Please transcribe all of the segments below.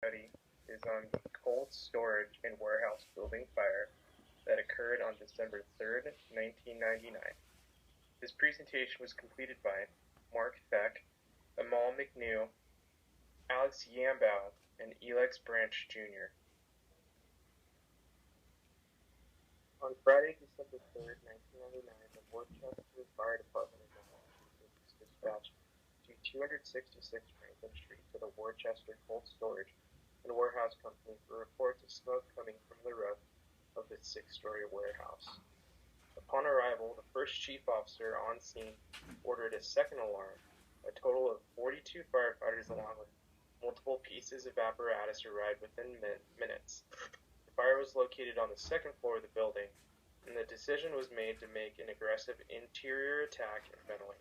study is on the cold storage and warehouse building fire that occurred on December 3rd, 1999. This presentation was completed by Mark Beck, Amal McNew, Alex Yambow, and Elex Branch Jr. On Friday, December 3rd, 1999, the Worcester Fire Department in Massachusetts was dispatched to 266 Franklin Street to the Worcester Cold Storage and Warehouse Company for reports of smoke coming from the roof of the 6-story warehouse. Upon arrival, the first chief officer on scene ordered a second alarm. A total of 42 firefighters along with multiple pieces of apparatus arrived within minutes. The fire was located on the second floor of the building, and the decision was made to make an aggressive interior attack and ventilate.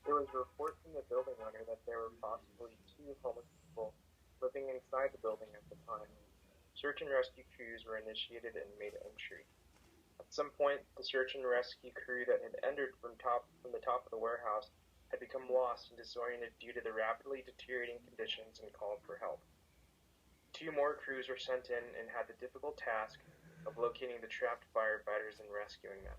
There was a report from the building owner that there were possibly 2 homeless people living inside the building at the time. Search and rescue crews were initiated and made entry. At some point, the search and rescue crew that had entered from the top of the warehouse had become lost and disoriented due to the rapidly deteriorating conditions and called for help. 2 more crews were sent in and had the difficult task of locating the trapped firefighters and rescuing them.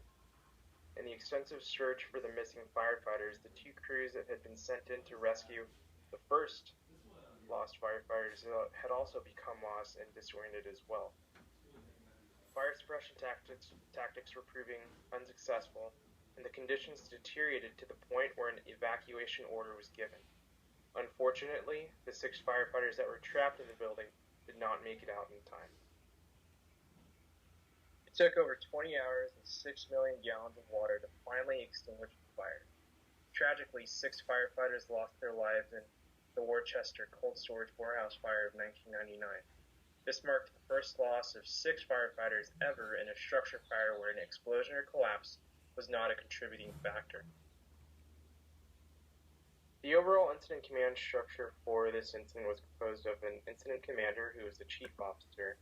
In the extensive search for the missing firefighters, the 2 crews that had been sent in to rescue the first lost firefighters had also become lost and disoriented as well. Fire suppression tactics were proving unsuccessful, and the conditions deteriorated to the point where an evacuation order was given. Unfortunately, the 6 firefighters that were trapped in the building did not make it out in time. It took over 20 hours and 6 million gallons of water to finally extinguish the fire. Tragically, 6 firefighters lost their lives in the Worcester Cold Storage Warehouse fire of 1999. This marked the first loss of 6 firefighters ever in a structure fire where an explosion or collapse was not a contributing factor. The overall incident command structure for this incident was composed of an incident commander who was the chief officer,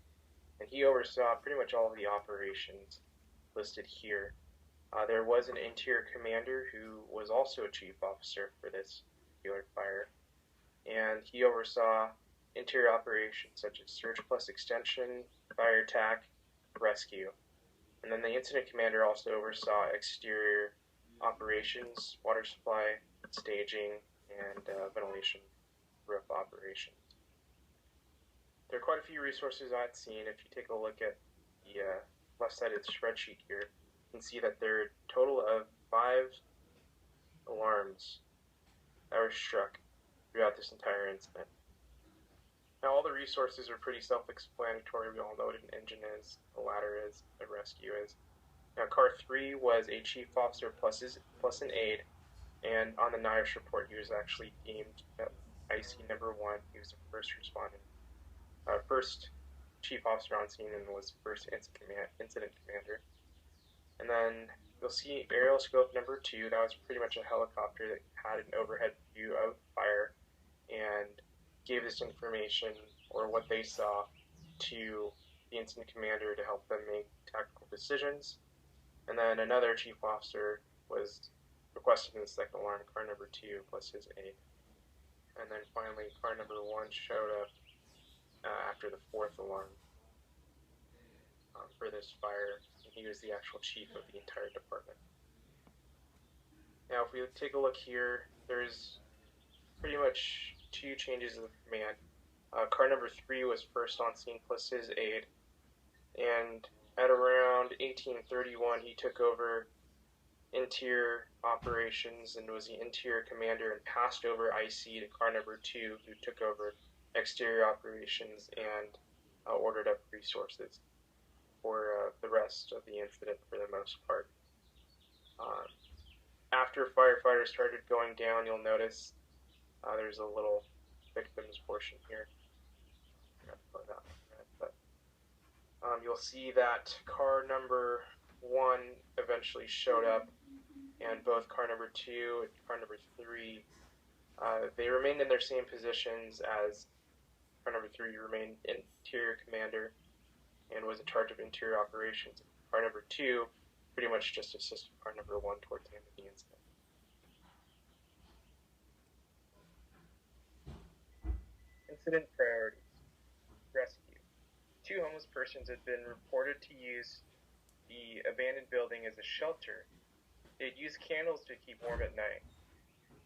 and he oversaw pretty much all of the operations listed here. There was an interior commander who was also a chief officer for this particular fire, and he oversaw interior operations such as search plus extension, fire attack, rescue. And then the incident commander also oversaw exterior operations, water supply, staging, and ventilation roof operations. There are quite a few resources I've seen. If you take a look at the left-sided spreadsheet here, you can see that there are a total of 5 alarms that were struck throughout this entire incident. Now, all the resources are pretty self-explanatory. We all know what an engine is, a ladder is, a rescue is. Now, car 3 was a chief officer plus an aide, and on the NIOSH report, he was actually deemed IC number 1. He was the first respondent. First chief officer on scene and was first incident commander. And then you'll see aerial scope number 2. That was pretty much a helicopter that had an overhead view of fire and gave this information or what they saw to the incident commander to help them make tactical decisions. And then another chief officer was requested in the second alarm, car number 2 plus his aide. And then finally car number 1 showed up after the 4th alarm for this fire, and he was the actual chief of the entire department. Now, if we take a look here, there's pretty much 2 changes of command. Car number 3 was first on scene plus his aide, and at around 1831, he took over interior operations and was the interior commander and passed over IC to car number 2, who took over exterior operations and ordered up resources for the rest of the incident for the most part. After firefighters started going down, you'll notice there's a little victims portion here. You'll see that car number 1 eventually showed up, and both car number 2 and car number 3, they remained in their same positions as car number 3 remained interior commander and was in charge of interior operations. Car number 2 pretty much just assistant part number 1 towards the end of the incident. Incident priorities. Rescue. 2 homeless persons had been reported to use the abandoned building as a shelter. They had used candles to keep warm at night.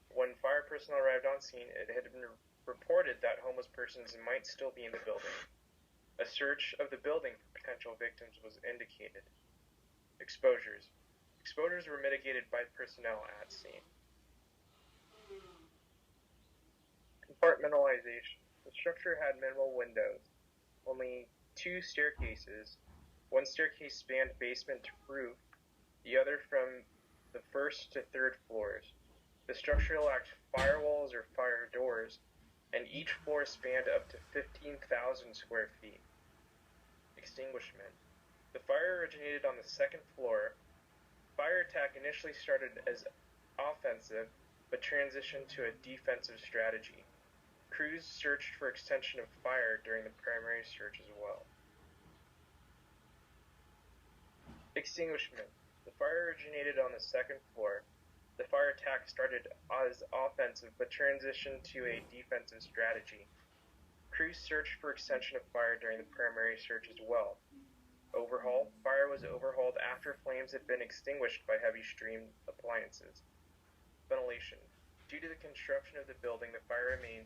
When fire personnel arrived on scene, it had been reported that homeless persons might still be in the building. A search of the building for potential victims was indicated. Exposures. Exposures were mitigated by personnel at scene. Compartmentalization. The structure had minimal windows, only 2 staircases. One staircase spanned basement to roof, the other from the 1st to 3rd floors. The structure lacked firewalls or fire doors, and each floor spanned up to 15,000 square feet. Extinguishment. The fire originated on the 2nd floor. Fire attack initially started as offensive, but transitioned to a defensive strategy. Crews searched for extension of fire during the primary search as well. Extinguishment. The fire originated on the 2nd floor. The fire attack started as offensive, but transitioned to a defensive strategy. Crews searched for extension of fire during the primary search as well. Overhaul. Fire was overhauled after flames had been extinguished by heavy stream appliances. Ventilation. Due to the construction of the building, the fire remained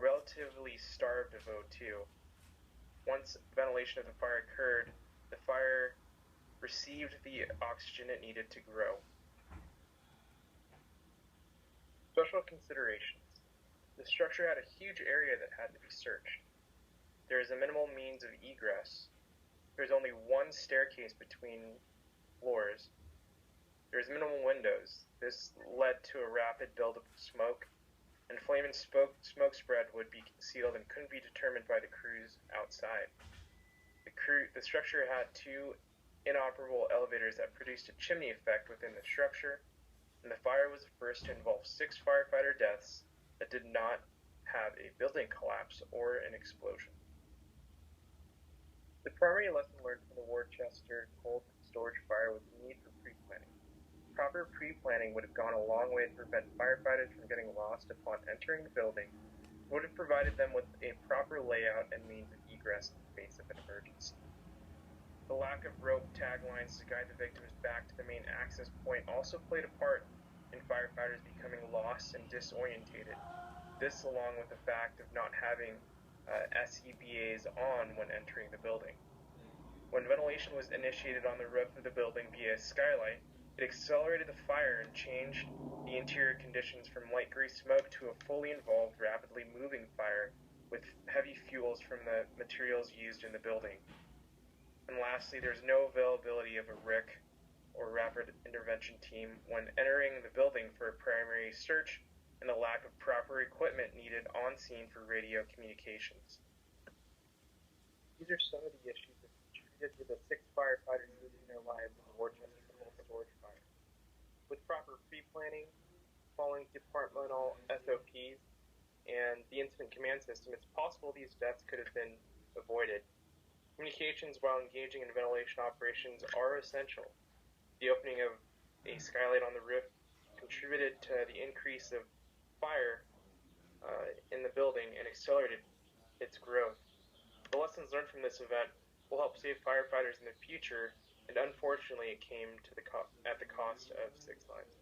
relatively starved of O2. Once ventilation of the fire occurred, the fire received the oxygen it needed to grow. Special considerations. The structure had a huge area that had to be searched. There is a minimal means of egress. There is only 1 staircase between floors. There is minimal windows. This led to a rapid buildup of smoke, and flame and smoke spread would be concealed and couldn't be determined by the crews outside. The structure had 2 inoperable elevators that produced a chimney effect within the structure, and the fire was the first to involve 6 firefighter deaths that did not have a building collapse or an explosion. The primary lesson learned from the Worcester cold storage fire was the need for pre-planning. Proper pre-planning would have gone a long way to prevent firefighters from getting lost upon entering the building. It would have provided them with a proper layout and means of egress in the face of an emergency. The lack of rope tag lines to guide the victims back to the main access point also played a part in firefighters becoming lost and disorientated. This along with the fact of not having SCBAs on when entering the building. When ventilation was initiated on the roof of the building via a skylight, it accelerated the fire and changed the interior conditions from light gray smoke to a fully involved, rapidly moving fire with heavy fuels from the materials used in the building. And lastly, there's no availability of a RIC or rapid intervention team when entering the building for a primary search, and the lack of proper equipment needed on scene for radio communications. These are some of the issues that contributed to the 6 firefighters losing their lives in the Worcester cold storage fire. With proper pre-planning, following departmental SOPs, and the incident command system, it's possible these deaths could have been avoided. Communications while engaging in ventilation operations are essential. The opening of a skylight on the roof contributed to the increase of fire in the building and accelerated its growth. The lessons learned from this event will help save firefighters in the future, and unfortunately it came to at the cost of 6 lives.